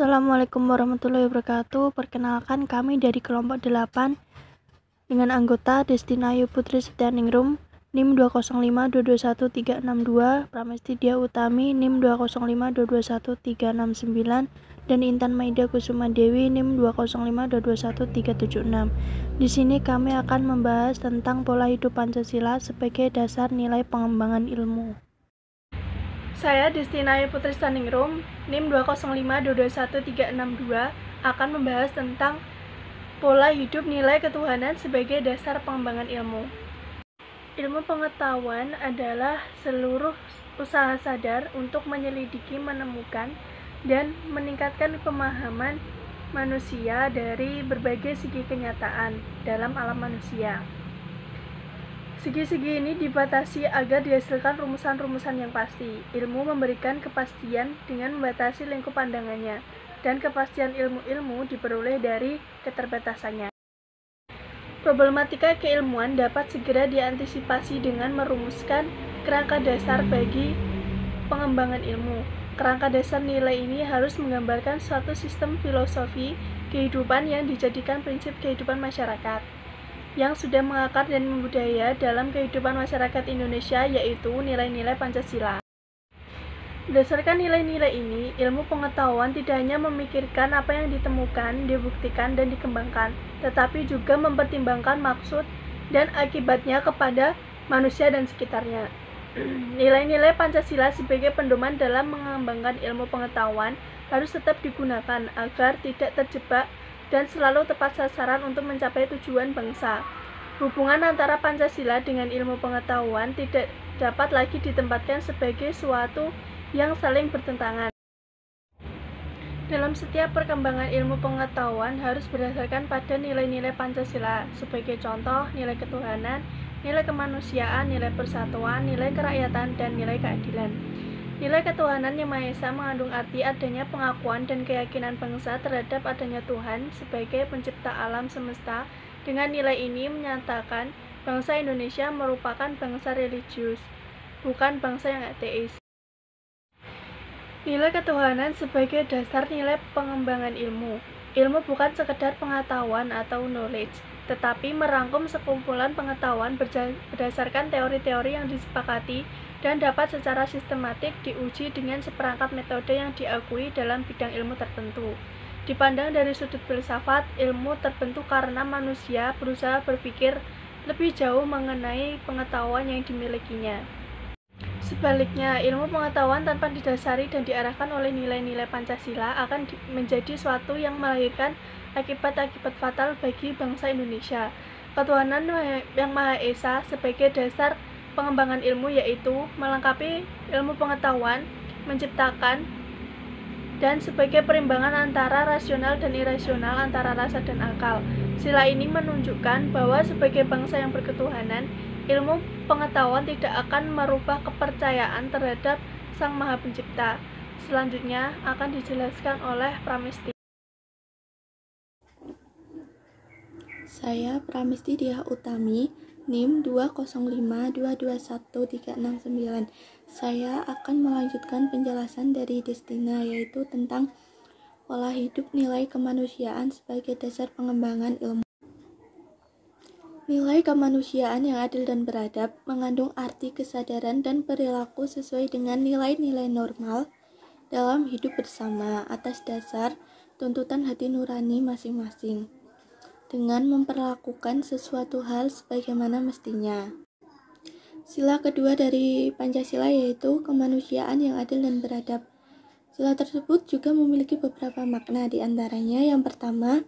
Assalamualaikum warahmatullahi wabarakatuh. Perkenalkan, kami dari kelompok 8 dengan anggota Destina Ayu Putri Setianingrum, NIM 205221362, Pramesti Dia Utami NIM 205221369, dan Intan Maida Kusuma Dewi NIM 205221376. Di sini kami akan membahas tentang pola hidup Pancasila sebagai dasar nilai pengembangan ilmu. Saya Destina Ayu Putri Setianingrum, NIM 205221362, akan membahas tentang pola hidup nilai ketuhanan sebagai dasar pengembangan ilmu. Ilmu pengetahuan adalah seluruh usaha sadar untuk menyelidiki, menemukan, dan meningkatkan pemahaman manusia dari berbagai segi kenyataan dalam alam manusia. Segi-segi ini dibatasi agar dihasilkan rumusan-rumusan yang pasti. Ilmu memberikan kepastian dengan membatasi lingkup pandangannya, dan kepastian ilmu-ilmu diperoleh dari keterbatasannya. Problematika keilmuan dapat segera diantisipasi dengan merumuskan kerangka dasar bagi pengembangan ilmu. Kerangka dasar nilai ini harus menggambarkan suatu sistem filosofi kehidupan yang dijadikan prinsip kehidupan masyarakat yang sudah mengakar dan membudaya dalam kehidupan masyarakat Indonesia, yaitu nilai-nilai Pancasila. Berdasarkan nilai-nilai ini, ilmu pengetahuan tidak hanya memikirkan apa yang ditemukan, dibuktikan, dan dikembangkan, tetapi juga mempertimbangkan maksud dan akibatnya kepada manusia dan sekitarnya. Nilai-nilai Pancasila sebagai pedoman dalam mengembangkan ilmu pengetahuan harus tetap digunakan agar tidak terjebak dan selalu tepat sasaran untuk mencapai tujuan bangsa. Hubungan antara Pancasila dengan ilmu pengetahuan tidak dapat lagi ditempatkan sebagai suatu yang saling bertentangan. Dalam setiap perkembangan ilmu pengetahuan harus berdasarkan pada nilai-nilai Pancasila, sebagai contoh nilai ketuhanan, nilai kemanusiaan, nilai persatuan, nilai kerakyatan, dan nilai keadilan. Nilai ketuhanan yang Maha Esa mengandung arti adanya pengakuan dan keyakinan bangsa terhadap adanya Tuhan sebagai pencipta alam semesta. Dengan nilai ini menyatakan bangsa Indonesia merupakan bangsa religius, bukan bangsa yang ateis. Nilai ketuhanan sebagai dasar nilai pengembangan ilmu. Ilmu bukan sekedar pengetahuan atau knowledge, tetapi merangkum sekumpulan pengetahuan berdasarkan teori-teori yang disepakati dan dapat secara sistematik diuji dengan seperangkat metode yang diakui dalam bidang ilmu tertentu. Dipandang dari sudut filsafat, ilmu terbentuk karena manusia berusaha berpikir lebih jauh mengenai pengetahuan yang dimilikinya. Sebaliknya, ilmu pengetahuan tanpa didasari dan diarahkan oleh nilai-nilai Pancasila akan menjadi suatu yang melahirkan akibat-akibat fatal bagi bangsa Indonesia. Ketuhanan yang Maha Esa sebagai dasar pengembangan ilmu yaitu melengkapi ilmu pengetahuan, menciptakan, dan sebagai perimbangan antara rasional dan irasional, antara rasa dan akal. Sila ini menunjukkan bahwa sebagai bangsa yang berketuhanan, ilmu pengetahuan tidak akan merubah kepercayaan terhadap Sang Maha Pencipta. Selanjutnya akan dijelaskan oleh Pramesti. Saya Pramesti Dia Utami, NIM 205221369. Saya akan melanjutkan penjelasan dari Destina, yaitu tentang pola hidup nilai kemanusiaan sebagai dasar pengembangan ilmu. Nilai kemanusiaan yang adil dan beradab mengandung arti kesadaran dan perilaku sesuai dengan nilai-nilai normal dalam hidup bersama atas dasar tuntutan hati nurani masing-masing, dengan memperlakukan sesuatu hal sebagaimana mestinya. Sila kedua dari Pancasila yaitu kemanusiaan yang adil dan beradab. Sila tersebut juga memiliki beberapa makna, diantaranya yang pertama,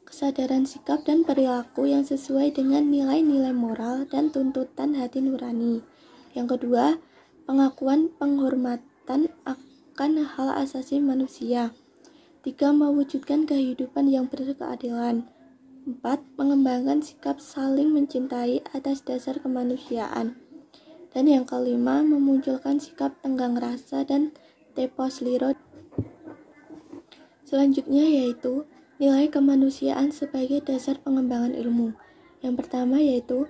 kesadaran sikap dan perilaku yang sesuai dengan nilai-nilai moral dan tuntutan hati nurani. Yang kedua, pengakuan penghormatan akan hal asasi manusia. 3. Mewujudkan kehidupan yang berkeadilan. 4. Mengembangkan sikap saling mencintai atas dasar kemanusiaan. Dan yang kelima, memunculkan sikap tenggang rasa dan tepos liro. Selanjutnya yaitu nilai kemanusiaan sebagai dasar pengembangan ilmu. Yang pertama yaitu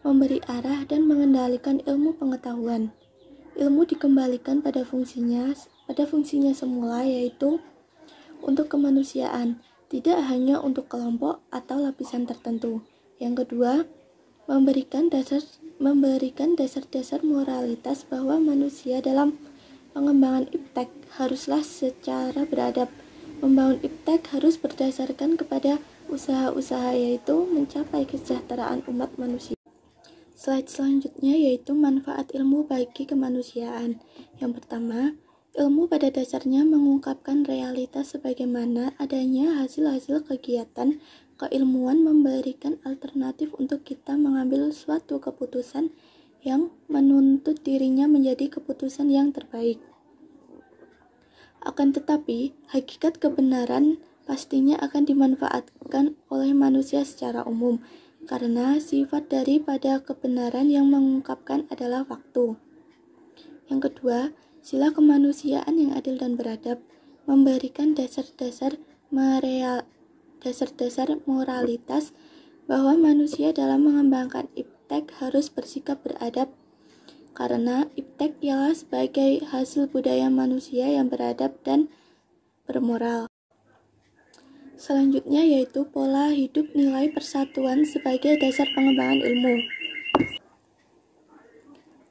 memberi arah dan mengendalikan ilmu pengetahuan. Ilmu dikembalikan pada fungsinya semula, yaitu untuk kemanusiaan, tidak hanya untuk kelompok atau lapisan tertentu. Yang kedua, memberikan dasar-dasar moralitas bahwa manusia dalam pengembangan iptek haruslah secara beradab. Membangun iptek harus berdasarkan kepada usaha-usaha, yaitu mencapai kesejahteraan umat manusia. Slide selanjutnya yaitu manfaat ilmu bagi kemanusiaan. Yang pertama, ilmu pada dasarnya mengungkapkan realitas sebagaimana adanya hasil-hasil kegiatan keilmuan, memberikan alternatif untuk kita mengambil suatu keputusan yang menuntut dirinya menjadi keputusan yang terbaik. Akan tetapi, hakikat kebenaran pastinya akan dimanfaatkan oleh manusia secara umum, karena sifat daripada kebenaran yang mengungkapkan adalah waktu. Yang kedua, sila kemanusiaan yang adil dan beradab memberikan dasar-dasar moralitas bahwa manusia dalam mengembangkan iptek harus bersikap beradab, karena iptek ialah sebagai hasil budaya manusia yang beradab dan bermoral. Selanjutnya yaitu pola hidup nilai persatuan sebagai dasar pengembangan ilmu.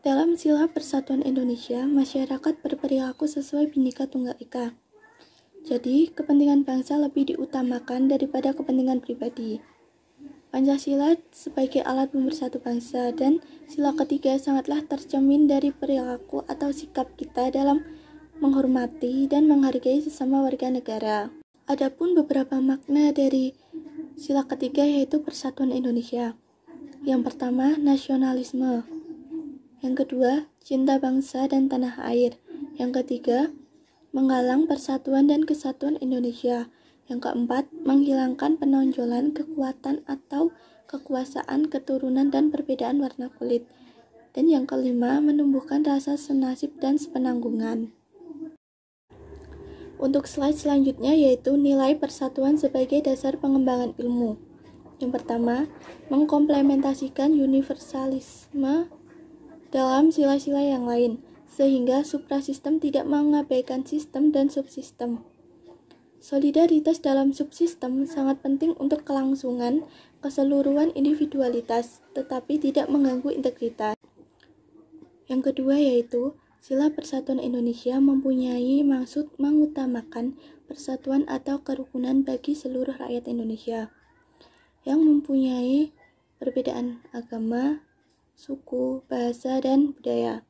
Dalam sila Persatuan Indonesia, masyarakat berperilaku sesuai Bhinneka Tunggal Ika. Jadi, kepentingan bangsa lebih diutamakan daripada kepentingan pribadi. Pancasila sebagai alat pemersatu bangsa, dan sila ketiga sangatlah tercermin dari perilaku atau sikap kita dalam menghormati dan menghargai sesama warga negara. Adapun beberapa makna dari sila ketiga yaitu Persatuan Indonesia. Yang pertama, nasionalisme. Yang kedua, cinta bangsa dan tanah air. Yang ketiga, menggalang persatuan dan kesatuan Indonesia. Yang keempat, menghilangkan penonjolan kekuatan atau kekuasaan keturunan dan perbedaan warna kulit. Dan yang kelima, menumbuhkan rasa senasib dan sepenanggungan. Untuk slide selanjutnya yaitu nilai persatuan sebagai dasar pengembangan ilmu. Yang pertama, mengkomplementasikan universalisme dalam sila-sila yang lain, sehingga suprasistem tidak mengabaikan sistem dan subsistem. Solidaritas dalam subsistem sangat penting untuk kelangsungan keseluruhan individualitas, tetapi tidak mengganggu integritas. Yang kedua yaitu, sila Persatuan Indonesia mempunyai maksud mengutamakan persatuan atau kerukunan bagi seluruh rakyat Indonesia yang mempunyai perbedaan agama, suku, bahasa, dan budaya,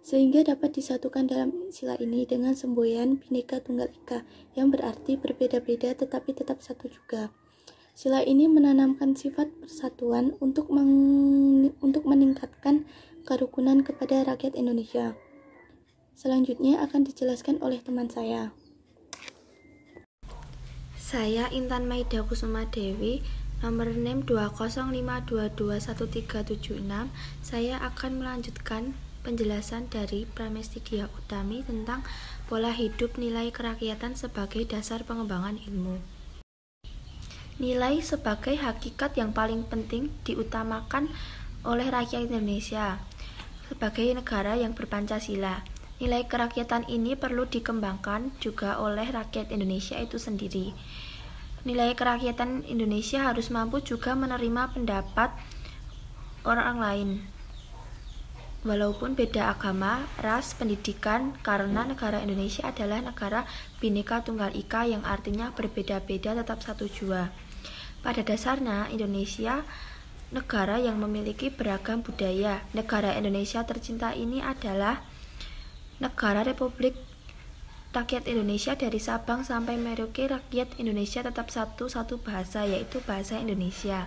sehingga dapat disatukan dalam sila ini dengan semboyan Bhinneka Tunggal Ika yang berarti berbeda-beda tetapi tetap satu juga. Sila ini menanamkan sifat persatuan untuk meningkatkan kerukunan kepada rakyat Indonesia. Selanjutnya akan dijelaskan oleh teman saya. Saya Intan Maida Kusuma Dewi, nomor NIM 205221376. Saya akan melanjutkan penjelasan dari Pramestidia Utami tentang pola hidup nilai kerakyatan sebagai dasar pengembangan ilmu. Nilai sebagai hakikat yang paling penting diutamakan oleh rakyat Indonesia sebagai negara yang berpancasila. Nilai kerakyatan ini perlu dikembangkan juga oleh rakyat Indonesia itu sendiri. Nilai kerakyatan Indonesia harus mampu juga menerima pendapat orang lain, walaupun beda agama, ras, pendidikan, karena negara Indonesia adalah negara Bhinneka Tunggal Ika yang artinya berbeda-beda tetap satu jua. Pada dasarnya, Indonesia negara yang memiliki beragam budaya. Negara Indonesia tercinta ini adalah negara Republik Rakyat Indonesia. Dari Sabang sampai Merauke, rakyat Indonesia tetap satu bahasa, yaitu bahasa Indonesia.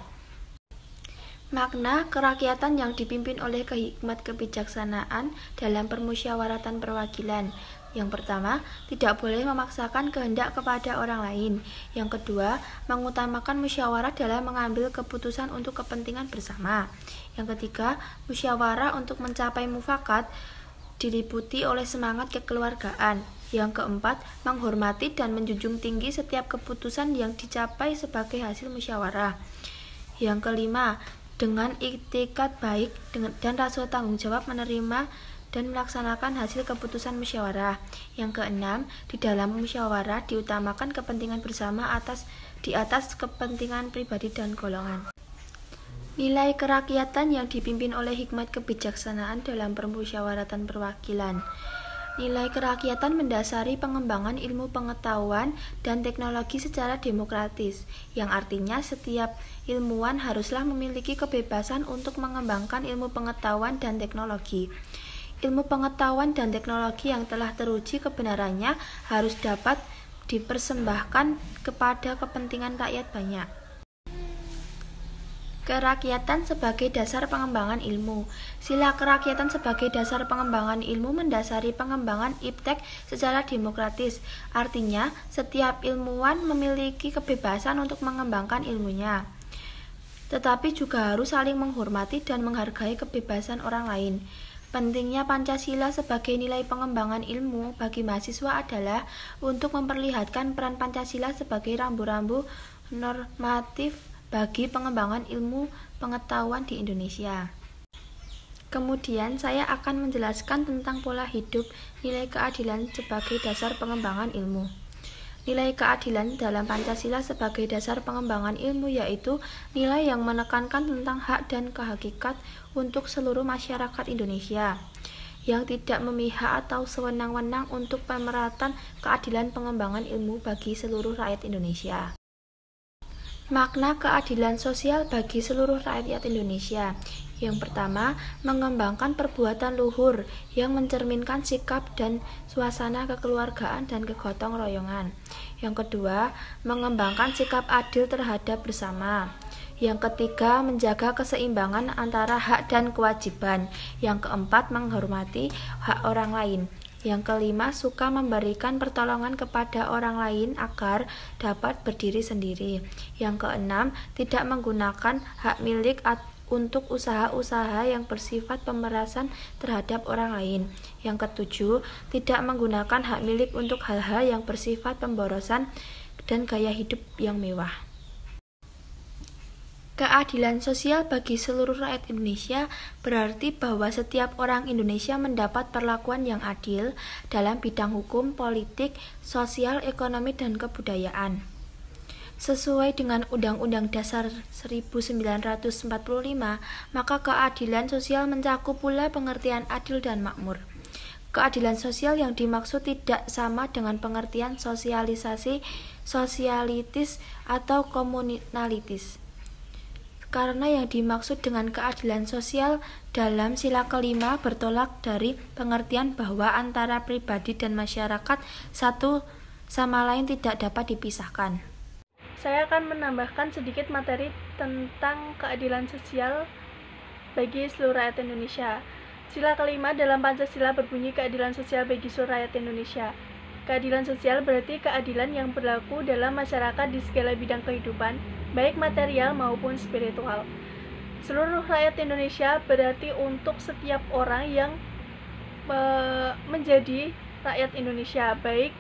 Makna kerakyatan yang dipimpin oleh kehikmat kebijaksanaan dalam permusyawaratan perwakilan. Yang pertama, tidak boleh memaksakan kehendak kepada orang lain. Yang kedua, mengutamakan musyawarah dalam mengambil keputusan untuk kepentingan bersama. Yang ketiga, musyawarah untuk mencapai mufakat diliputi oleh semangat kekeluargaan. Yang keempat, menghormati dan menjunjung tinggi setiap keputusan yang dicapai sebagai hasil musyawarah. Yang kelima, dengan iktikad baik dan rasa tanggung jawab menerima dan melaksanakan hasil keputusan musyawarah. Yang keenam, di dalam musyawarah diutamakan kepentingan bersama di atas kepentingan pribadi dan golongan. Nilai kerakyatan yang dipimpin oleh hikmat kebijaksanaan dalam permusyawaratan perwakilan. Nilai kerakyatan mendasari pengembangan ilmu pengetahuan dan teknologi secara demokratis, yang artinya setiap ilmuwan haruslah memiliki kebebasan untuk mengembangkan ilmu pengetahuan dan teknologi. Ilmu pengetahuan dan teknologi yang telah teruji kebenarannya harus dapat dipersembahkan kepada kepentingan rakyat banyak. Kerakyatan sebagai dasar pengembangan ilmu. Sila kerakyatan sebagai dasar pengembangan ilmu mendasari pengembangan iptek secara demokratis. Artinya, setiap ilmuwan memiliki kebebasan untuk mengembangkan ilmunya, tetapi juga harus saling menghormati dan menghargai kebebasan orang lain. Pentingnya Pancasila sebagai nilai pengembangan ilmu bagi mahasiswa adalah untuk memperlihatkan peran Pancasila sebagai rambu-rambu normatif bagi pengembangan ilmu pengetahuan di Indonesia. Kemudian saya akan menjelaskan tentang pola hidup nilai keadilan sebagai dasar pengembangan ilmu. Nilai keadilan dalam Pancasila sebagai dasar pengembangan ilmu yaitu nilai yang menekankan tentang hak dan kehakikat untuk seluruh masyarakat Indonesia, yang tidak memihak atau sewenang-wenang untuk pemerataan keadilan pengembangan ilmu bagi seluruh rakyat Indonesia. Makna keadilan sosial bagi seluruh rakyat Indonesia. Yang pertama, mengembangkan perbuatan luhur yang mencerminkan sikap dan suasana kekeluargaan dan kegotong royongan. Yang kedua, mengembangkan sikap adil terhadap bersama. Yang ketiga, menjaga keseimbangan antara hak dan kewajiban. Yang keempat, menghormati hak orang lain. Yang kelima, suka memberikan pertolongan kepada orang lain agar dapat berdiri sendiri. Yang keenam, tidak menggunakan hak milik untuk usaha-usaha yang bersifat pemerasan terhadap orang lain. Yang ketujuh, tidak menggunakan hak milik untuk hal-hal yang bersifat pemborosan dan gaya hidup yang mewah. Keadilan sosial bagi seluruh rakyat Indonesia berarti bahwa setiap orang Indonesia mendapat perlakuan yang adil dalam bidang hukum, politik, sosial, ekonomi, dan kebudayaan. Sesuai dengan Undang-Undang Dasar 1945, maka keadilan sosial mencakup pula pengertian adil dan makmur. Keadilan sosial yang dimaksud tidak sama dengan pengertian sosialisasi, sosialitis, atau komunalitis. Karena yang dimaksud dengan keadilan sosial dalam sila kelima bertolak dari pengertian bahwa antara pribadi dan masyarakat satu sama lain tidak dapat dipisahkan. Saya akan menambahkan sedikit materi tentang keadilan sosial bagi seluruh rakyat Indonesia. Sila kelima dalam Pancasila berbunyi keadilan sosial bagi seluruh rakyat Indonesia. Keadilan sosial berarti keadilan yang berlaku dalam masyarakat di segala bidang kehidupan, baik material maupun spiritual. Seluruh rakyat Indonesia berarti untuk setiap orang yang menjadi rakyat Indonesia, baik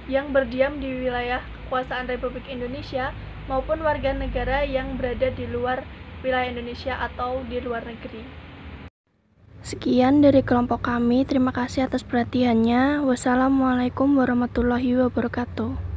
yang berdiam di wilayah kekuasaan Republik Indonesia maupun warga negara yang berada di luar wilayah Indonesia atau di luar negeri. Sekian dari kelompok kami, terima kasih atas perhatiannya. Wassalamualaikum warahmatullahi wabarakatuh.